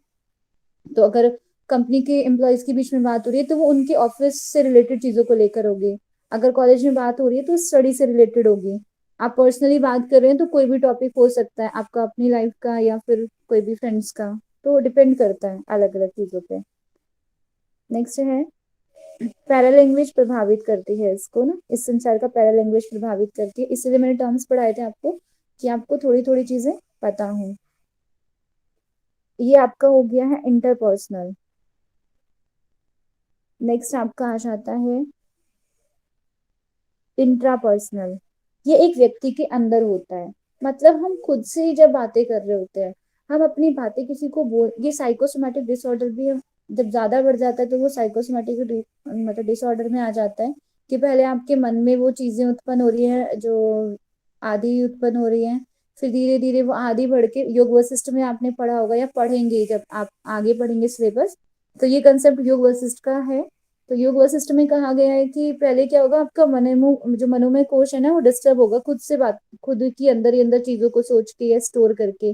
तो अगर कंपनी के एम्प्लॉयज के बीच में बात हो रही है तो वो उनके ऑफिस से रिलेटेड चीजों को लेकर होगी। अगर कॉलेज में बात हो रही है तो स्टडी से रिलेटेड होगी। आप पर्सनली बात कर रहे हैं तो कोई भी टॉपिक हो सकता है, आपका अपनी लाइफ का या फिर कोई भी फ्रेंड्स का, तो डिपेंड करता है अलग अलग चीजों पे। नेक्स्ट है पैरा लैंग्वेज प्रभावित करती है इसको ना, इस संचार का पैरा लैंग्वेज प्रभावित करती है, इसलिए मैंने टर्म्स पढ़ाए थे आपको कि आपको थोड़ी थोड़ी चीजें पता हो। ये आपका हो गया है इंटरपर्सनल। नेक्स्ट आपका आ जाता है इंट्रापर्सनल। ये एक व्यक्ति के अंदर होता है, मतलब हम खुद से ही जब बातें कर रहे होते हैं, हम अपनी बातें किसी को बोल, ये साइकोसोमैटिक डिसऑर्डर भी है, जब ज्यादा बढ़ जाता है तो वो साइकोसोमैटिक मतलब डिसऑर्डर में आ जाता है, कि पहले आपके मन में वो चीजें उत्पन्न हो रही है जो आधी उत्पन्न हो रही है, फिर धीरे धीरे वो आदि बढ़ के योग वशिष्ठ में आपने पढ़ा होगा या पढ़ेंगे जब आप आगे पढ़ेंगे सिलेबस, तो ये कंसेप्ट योग वशिष्ठ का है। तो योग वशिष्ठ में कहा गया है कि पहले क्या होगा, आपका जो मनोमय कोश है ना वो डिस्टर्ब होगा, खुद से बात, खुद की अंदर ही अंदर चीजों को सोच के या स्टोर करके।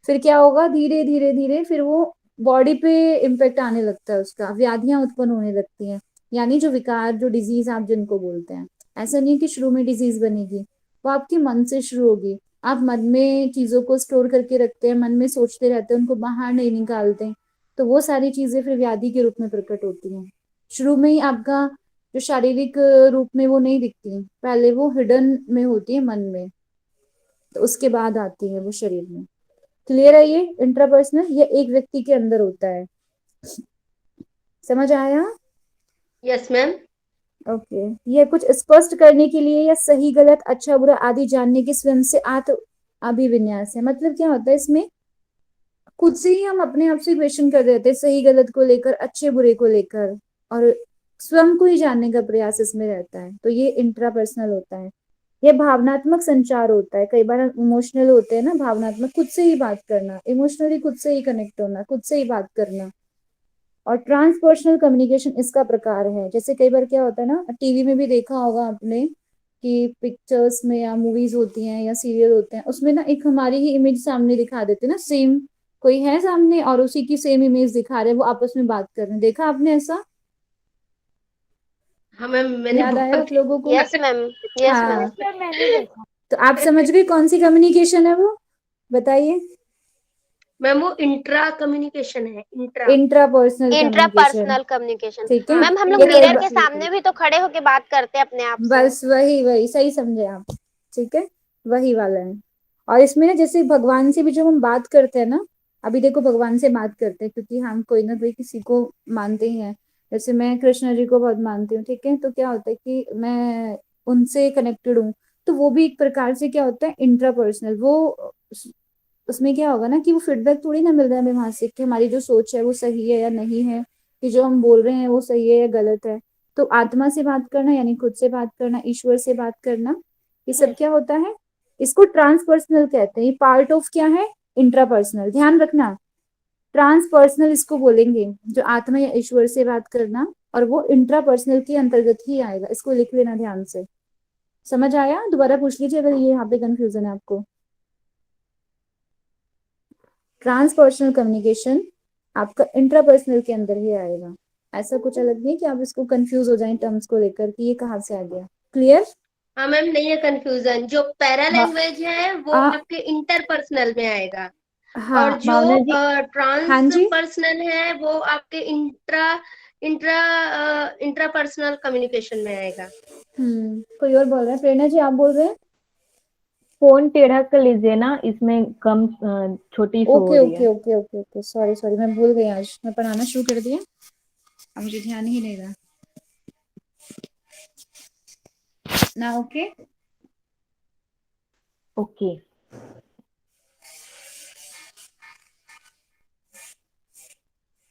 फिर क्या होगा, धीरे धीरे धीरे फिर वो बॉडी पे इम्पेक्ट आने लगता है, उसका व्याधियां उत्पन्न होने लगती हैं, यानी जो विकार, जो डिजीज आप जिनको बोलते हैं। ऐसा नहीं कि शुरू में डिजीज बनेगी, वो आपके मन से शुरू होगी। आप मन में चीजों को स्टोर करके रखते हैं, मन में सोचते रहते हैं, उनको बाहर नहीं निकालते, तो वो सारी चीजें फिर व्याधि के रूप में प्रकट होती हैं। शुरू में ही आपका जो शारीरिक रूप में वो नहीं दिखती, पहले वो हिडन में होती है मन में, तो उसके बाद आती है वो शरीर में। क्लियर है? ये इंट्रापर्सनल ये एक व्यक्ति के अंदर होता है, समझ आया? Yes ma'am. ओके। ये कुछ स्पष्ट करने के लिए या सही गलत अच्छा बुरा आदि जानने के स्वयं से आत्म अभिविन्यास है। मतलब क्या होता है इसमें, खुद से ही हम अपने आप से क्वेश्चन कर देते हैं सही गलत को लेकर, अच्छे बुरे को लेकर, और स्वयं को ही जानने का प्रयास इसमें रहता है। तो ये इंट्रापर्सनल होता है। ये भावनात्मक संचार होता है। कई बार इमोशनल होते हैं ना, भावनात्मक, खुद से ही बात करना, इमोशनली खुद से ही कनेक्ट होना, खुद से ही बात करना। और ट्रांसपर्सनल कम्युनिकेशन इसका प्रकार है। जैसे कई बार क्या होता है ना, टीवी में भी देखा होगा आपने कि पिक्चर्स में या मूवीज होती हैं या सीरियल होते हैं, उसमें ना एक हमारी ही इमेज सामने दिखा देते हैं ना, सेम कोई है सामने और उसी की सेम इमेज दिखा रहे हैं, वो आपस में बात कर रहे हैं। देखा आपने ऐसा? हाँ मैम, मैंने याद आया बहुत आप लोगों को? Yes ma'am, yes ma'am. हाँ, सर मैंने देखा। तो आप समझ गए कौन सी कम्युनिकेशन है वो, बताइए? मैम वो इंट्रा कम्युनिकेशन है, intra. Intrapersonal communication, intrapersonal communication. ठीक है। हाँ मैम हम लोग ये कई मिरर बार, के सामने भी तो खड़े होके बात करते हैं अपने आप से। बस वही वही सही समझे आप, ठीक है, वही वाला है। और इसमें ना जैसे भगवान से भी जब हम बात करते हैं ना, अभी देखो भगवान से बात करते हैं क्योंकि हम कोई ना कोई किसी को मानते ही हैं। जैसे मैं कृष्ण जी को बहुत मानती हूँ, ठीक है, तो क्या होता है कि मैं उनसे कनेक्टेड हूँ, तो वो भी एक प्रकार से क्या होता है, इंट्रापर्सनल। वो उसमें क्या होगा ना कि वो फीडबैक थोड़ी ना मिल रहा है हमें वहां से कि हमारी जो सोच है वो सही है या नहीं है, कि जो हम बोल रहे हैं वो सही है या गलत है। तो आत्मा से बात करना यानी खुद से बात करना, ईश्वर से बात करना, ये सब क्या होता है, इसको ट्रांसपर्सनल कहते हैं। ये पार्ट ऑफ क्या है, इंट्रापर्सनल। ध्यान रखना, ट्रांसपर्सनल इसको बोलेंगे, जो आत्मा या ईश्वर से बात करना, और वो इंट्रापर्सनल के अंतर्गत ही आएगा। इसको लिख लेना ध्यान से। समझ आया? दोबारा पूछ लीजिए अगर ये यहाँ पे कंफ्यूजन है आपको। ट्रांसपर्सनल कम्युनिकेशन आपका इंट्रापर्सनल के अंदर ही आएगा। ऐसा कुछ अलग नहीं कि आप इसको कंफ्यूज हो जाएं टर्म्स को लेकर कि ये कहाँ से आ गया। क्लियर? हाँ मैम, नहीं है कंफ्यूजन। जो पैरा हाँ, लैंग्वेज है वो आपके इंटरपर्सनल में आएगा, हाँ और जो भावना जी। हाँ जी, ट्रांसपर्सनल है वो आपके इंट्रा इंट्रा इंट्रापर्सनल कम्युनिकेशन में आएगा। कोई और बोल रहा है? प्रेरणा जी आप बोल रहे हैं? फोन टेढ़ा कर लीजिए ना, इसमें कम छोटी शो हो ओके रही ओके है। Okay okay okay, sorry sorry, मैं भूल गई, आज मैं पढ़ाना शुरू कर दिया, अब मुझे ध्यान ही नहीं रहा ना। Okay, okay.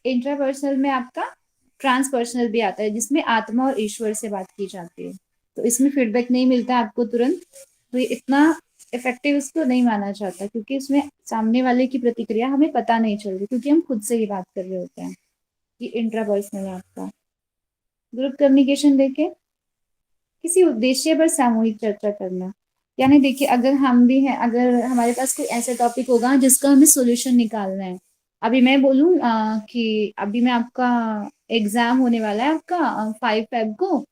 इंट्रापर्सनल में आपका ट्रांसपर्सनल भी आता है, जिसमें आत्मा और ईश्वर से बात की जाती है। तो इसमें फीडबैक नहीं मिलता आपको तुरंत, तो ये इतना इफेक्टिव इसको नहीं माना जाता, क्योंकि इसमें सामने वाले की प्रतिक्रिया हमें पता नहीं चल रही, क्योंकि हम खुद से ही बात कर रहे होते हैं। ये इंट्रापर्सनल है आपका। ग्रुप कम्युनिकेशन देखें, किसी उद्देश्य पर सामूहिक चर्चा करना, यानी देखिए अगर हम भी हैं, अगर हमारे पास कोई ऐसा टॉपिक होगा जिसका हमें सोल्यूशन निकालना है। अभी मैं बोलूँ कि अभी मैं आपका एग्जाम होने वाला है आपका 5 फेब को,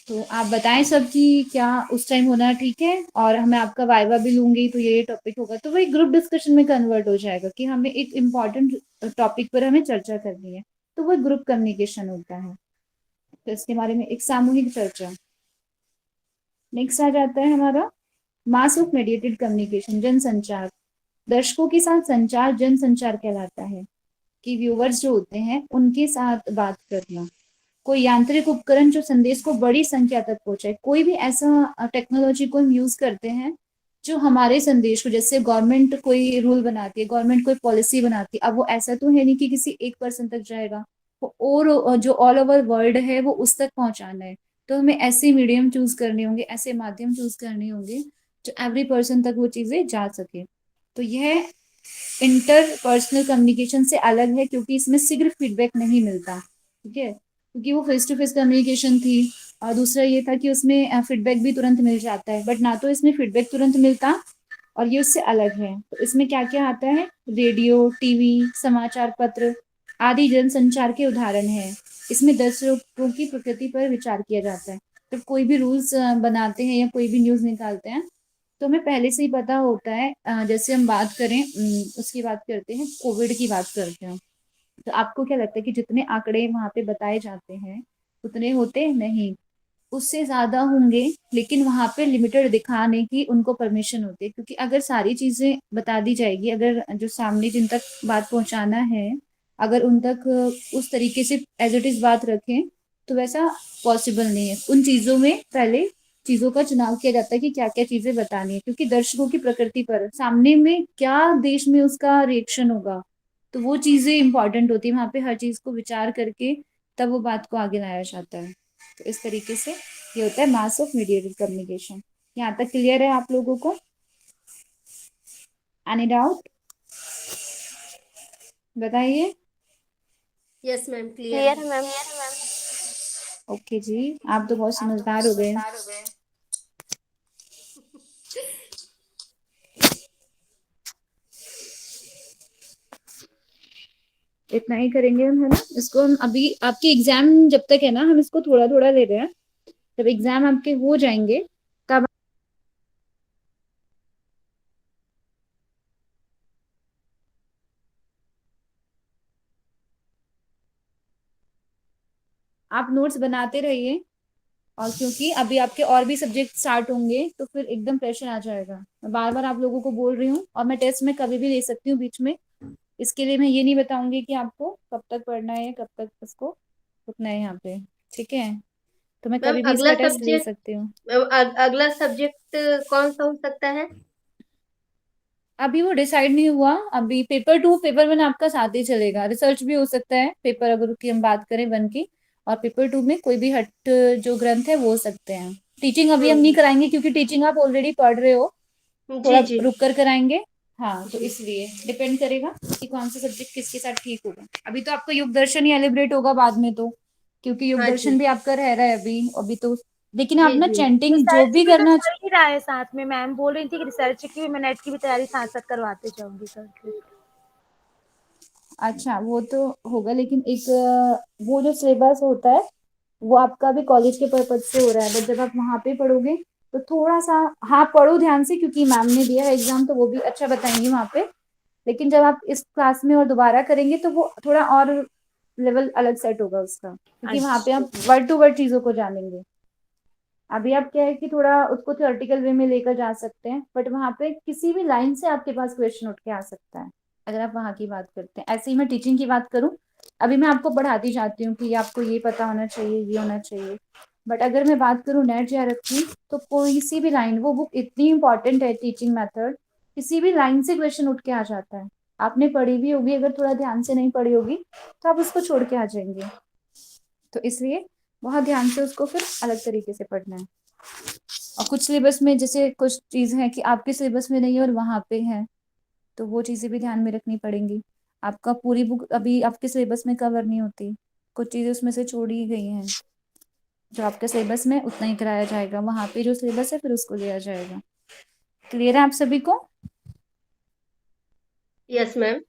तो आप बताएं सब कि क्या उस टाइम होना ठीक है, और मैं आपका वाइवा भी लूंगी, तो ये टॉपिक होगा, तो वही ग्रुप डिस्कशन में कन्वर्ट हो जाएगा कि हमें एक इम्पॉर्टेंट टॉपिक पर हमें चर्चा करनी है, तो वो ग्रुप कम्युनिकेशन होता है। तो इसके बारे में एक सामूहिक चर्चा। नेक्स्ट आ जाता है हमारा मास ऑफ मेडिएटेड कम्युनिकेशन, जन संचार। दर्शकों के साथ संचार जन संचार कहलाता है, कि व्यूवर्स जो होते हैं उनके साथ बात करना। कोई यांत्रिक उपकरण जो संदेश को बड़ी संख्या तक पहुंचाए, कोई भी ऐसा टेक्नोलॉजी को हम यूज करते हैं जो हमारे संदेश को, जैसे गवर्नमेंट कोई रूल बनाती है, गवर्नमेंट कोई पॉलिसी बनाती है, अब वो ऐसा तो है नहीं कि किसी एक पर्सन तक जाएगा, और जो ऑल ओवर वर्ल्ड है वो उस तक पहुंचाना है, तो हमें ऐसे मीडियम चूज करने होंगे, ऐसे माध्यम चूज करने होंगे जो एवरी पर्सन तक वो चीजें जा सके। तो यह इंटरपर्सनल कम्युनिकेशन से अलग है, क्योंकि इसमें शीघ्र फीडबैक नहीं मिलता, ठीक है, क्योंकि वो फेस टू फेस कम्युनिकेशन थी। और दूसरा ये था कि उसमें फीडबैक भी तुरंत मिल जाता है, बट ना तो इसमें फीडबैक तुरंत मिलता, और ये उससे अलग है। तो इसमें क्या क्या आता है, रेडियो, टीवी, समाचार पत्र आदि जनसंचार के उदाहरण है। इसमें दर्शकों की प्रकृति पर विचार किया जाता है। जब कोई भी रूल्स बनाते हैं या कोई भी न्यूज निकालते हैं, तो हमें पहले से ही पता होता है। जैसे हम बात करें, उसकी बात करते हैं, कोविड की बात करते हैं, तो आपको क्या लगता है कि जितने आंकड़े वहां पे बताए जाते हैं उतने होते नहीं, उससे ज्यादा होंगे, लेकिन वहां पे लिमिटेड दिखाने की उनको परमिशन होती है, क्योंकि अगर सारी चीजें बता दी जाएगी, अगर जो सामने जिन तक बात पहुंचाना है, अगर उन तक उस तरीके से एज इट इज बात रखें, तो वैसा पॉसिबल नहीं है। उन चीजों में पहले चीजों का चुनाव किया जाता है कि क्या क्या चीजें बतानी है, क्योंकि दर्शकों की प्रकृति पर सामने में क्या देश में उसका रिएक्शन होगा, तो वो चीजें इंपॉर्टेंट होती है। वहां पे हर चीज को विचार करके तब वो बात को आगे लाया जाता है। तो इस तरीके से ये होता है मास ऑफ मीडिएटेड कम्युनिकेशन। यहाँ तक क्लियर है आप लोगों को? एनी डाउट बताइए। यस मैम, क्लियर क्लियर है। है मैम। ओके जी, आप तो बहुत समझदार हो गए। इतना ही करेंगे हम, है ना? इसको हम अभी, आपके एग्जाम जब तक है ना, हम इसको थोड़ा थोड़ा ले रहे हैं। जब एग्जाम आपके हो जाएंगे तब आप नोट्स बनाते रहिए। और क्योंकि अभी आपके और भी सब्जेक्ट स्टार्ट होंगे, तो फिर एकदम प्रेशर आ जाएगा। मैं बार बार आप लोगों को बोल रही हूँ, और मैं टेस्ट में कभी भी ले सकती हूँ बीच में। इसके लिए मैं ये नहीं बताऊंगी कि आपको कब तक पढ़ना है, कब तक इसको रुकना है यहाँ पे, ठीक है? तो मैं मैम कभी भी अगला इसका टेस्ट ले सब्जेक्ट सकती हूँ। मैम अगला सब्जेक्ट कौन सा हो सकता है? अभी वो डिसाइड नहीं हुआ। अभी पेपर 2 पेपर 1 आपका साथ ही चलेगा। रिसर्च भी हो सकता है पेपर अगर की हम बात करें 1 की, और पेपर 2 में कोई भी हट जो ग्रंथ है वो हो सकते हैं। टीचिंग अभी हम नहीं हम्म, कराएंगे, क्योंकि टीचिंग आप ऑलरेडी पढ़ रहे हो, जी थोड़ा जी रुक कर कराएंगे। हाँ, तो जी इसलिए डिपेंड करेगा कि कौन सा सब्जेक्ट किसके साथ ठीक होगा। अभी तो आपका युग दर्शन ही एलिब्रेट होगा बाद में, तो क्योंकि युग हाँ दर्शन जी भी आपका रह रहा है अभी अभी तो। लेकिन आप जी ना जी चैंटिंग जो रिसर्च भी भी तो करना। चल ही रहा है साथ में। मैम बोल रही थी कि रिसर्च की भी, मैं नेट की भी तैयारी साथ साथ करवाते जाऊंगी करके। अच्छा, वो तो होगा, लेकिन एक वो जो सिलेबस होता है वो आपका भी कॉलेज के पर्पज से हो रहा है, बट जब आप वहां पे पढ़ोगे तो थोड़ा सा, हाँ पढ़ो ध्यान से, क्योंकि मैम ने दिया है एग्जाम तो वो भी अच्छा बताएंगी वहां पे। लेकिन जब आप इस क्लास में और दोबारा करेंगे तो वो थोड़ा और लेवल अलग सेट होगा उसका, क्योंकि वहां पे अच्छा आप वर्ड टू वर्ड चीजों को जानेंगे। अभी आप क्या है कि थोड़ा उसको थियोरेटिकल वे में लेकर जा सकते हैं, बट वहां पे किसी भी लाइन से आपके पास क्वेश्चन उठ के आ सकता है, अगर आप वहां की बात करते हैं। ऐसे ही मैं टीचिंग की बात करूं, अभी मैं आपको पढ़ाती जाती हूँ कि आपको ये पता होना चाहिए, ये होना चाहिए, बट अगर मैं बात करूँ नेट जेआरएफ की, तो कोई सी भी लाइन, वो बुक इतनी इंपॉर्टेंट है, टीचिंग मेथड, किसी भी लाइन से क्वेश्चन उठ के आ जाता है। आपने पढ़ी भी होगी, अगर थोड़ा ध्यान से नहीं पढ़ी होगी तो आप उसको छोड़ के आ जाएंगे। तो इसलिए बहुत ध्यान से उसको फिर अलग तरीके से पढ़ना है। और कुछ सिलेबस में, जैसे कुछ चीज है कि आपके सिलेबस में नहीं है और वहां पे है, तो वो चीजें भी ध्यान में रखनी पड़ेंगी। आपका पूरी बुक अभी आपके सिलेबस में कवर नहीं होती, कुछ चीजें उसमें से छोड़ी गई हैं। जो आपके सिलेबस में उतना ही कराया जाएगा, वहां पे जो सिलेबस है फिर उसको लिया जाएगा। क्लियर है आप सभी को? Yes ma'am.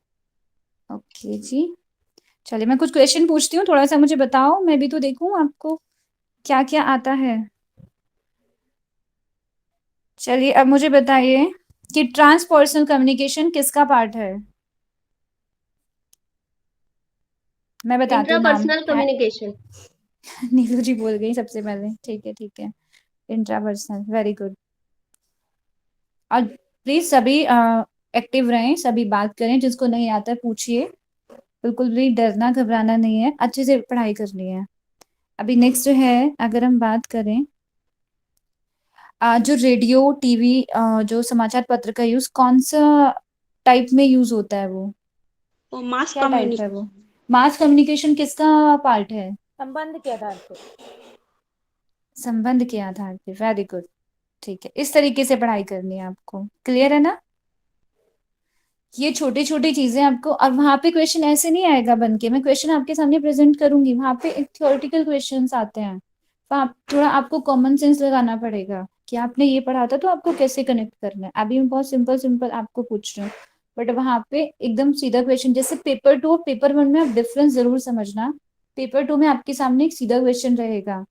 ओके जी, चलिए मैं कुछ क्वेश्चन पूछती हूँ, थोड़ा सा मुझे बताओ, मैं भी तो देखूं आपको क्या क्या आता है। चलिए अब मुझे बताइए कि ट्रांसपर्सनल कम्युनिकेशन किसका पार्ट है? मैं बताती हूँ नाम इंट्रापर्सनल है। कम्युनिकेशन। नीलू जी बोल गई सबसे पहले, ठीक है ठीक है। Intrapersonal, very good. और प्लीज सभी एक्टिव रहें, सभी बात करें, जिसको नहीं आता है पूछिए, बिल्कुल भी डरना घबराना नहीं है, अच्छे से पढ़ाई करनी है। अभी नेक्स्ट जो है, अगर हम बात करें, जो रेडियो टीवी, जो समाचार पत्र का यूज कौन सा टाइप में यूज होता है, वो मास क्या टाइप है? वो कम्युनिकेशन। मास कम्युनिकेशन किसका पार्ट है? संबंध के आधार पर। संबंध के आधार पे, वेरी गुड, ठीक है, इस तरीके से पढ़ाई करनी है आपको, क्लियर है ना? ये छोटी छोटी चीजें आपको, और वहां पे क्वेश्चन ऐसे नहीं आएगा बन के, मैं क्वेश्चन आपके सामने प्रेजेंट करूंगी, वहां पे एक थ्योरेटिकल क्वेश्चंस आते हैं, तो आप थोड़ा आपको कॉमन सेंस लगाना पड़ेगा कि आपने ये पढ़ा था तो आपको कैसे कनेक्ट करना है। अभी मैं बहुत सिंपल सिंपल आपको पूछ रही हूँ, बट वहां पे एकदम सीधा क्वेश्चन, जैसे पेपर 2 और पेपर 1 में आप डिफरेंस जरूर समझना। पेपर 2 में आपके सामने एक सीधा क्वेश्चन रहेगा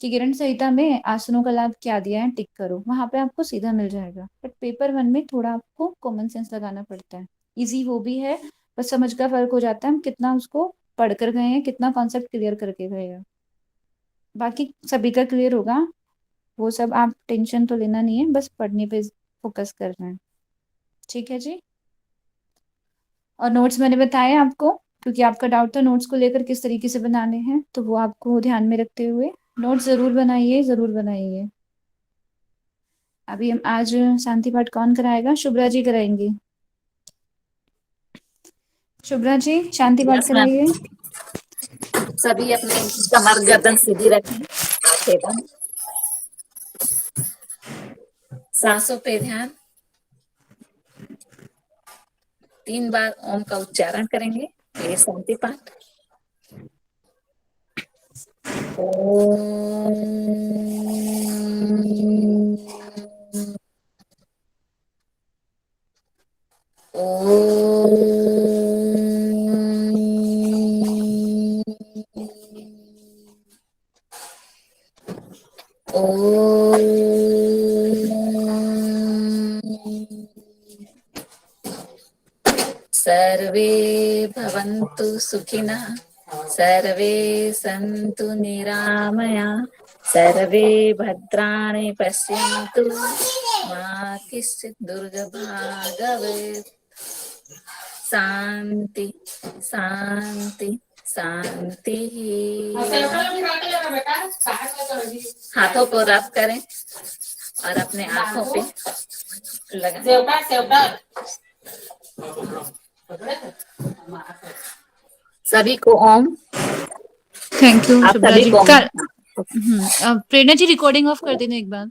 कि किरण संहिता में आसनों का लाभ क्या दिया है, टिक करो, वहां पे आपको सीधा मिल जाएगा। बट पेपर 1 में थोड़ा आपको कॉमन सेंस लगाना पड़ता है, इजी वो भी है, बस समझ का फर्क हो जाता है हम कितना उसको पढ़ कर गए हैं, कितना कॉन्सेप्ट क्लियर करके गए हैं। बाकी सभी का क्लियर होगा, वो सब आप टेंशन तो लेना नहीं है, बस पढ़ने पे फोकस करना है। ठीक है जी। और नोट्स मैंने बताया आपको, क्योंकि आपका डाउट था नोट्स को लेकर किस तरीके से बनाने हैं, तो वो आपको ध्यान में रखते हुए नोट्स जरूर बनाइए, जरूर बनाइए। अभी हम आज शांति पाठ कौन कराएगा? शुभ्रा जी कराएंगी। शुभ्रा जी शांति पाठ यस मैम। कराइए। सभी अपने कमर गर्दन सीधी रखें, आंखें बंद, सांसों पे ध्यान। 3 बार ओम का उच्चारण करेंगे, ये शांति पाठ। सर्वे भवन्तु सुखिनः, सर्वे सन्तु निरामया, सर्वे भद्राणि पश्यन्तु, मा कश्चित् दुर्गभाग् भवेत्। शांति शांति शांति। हाथों को रब करें और अपने आंखों पे लगाएं। सभी को ओम। थैंक यू आप शुभ्रा सभी जी। को कल प्रेरणा जी रिकॉर्डिंग ऑफ कर देना एक बार।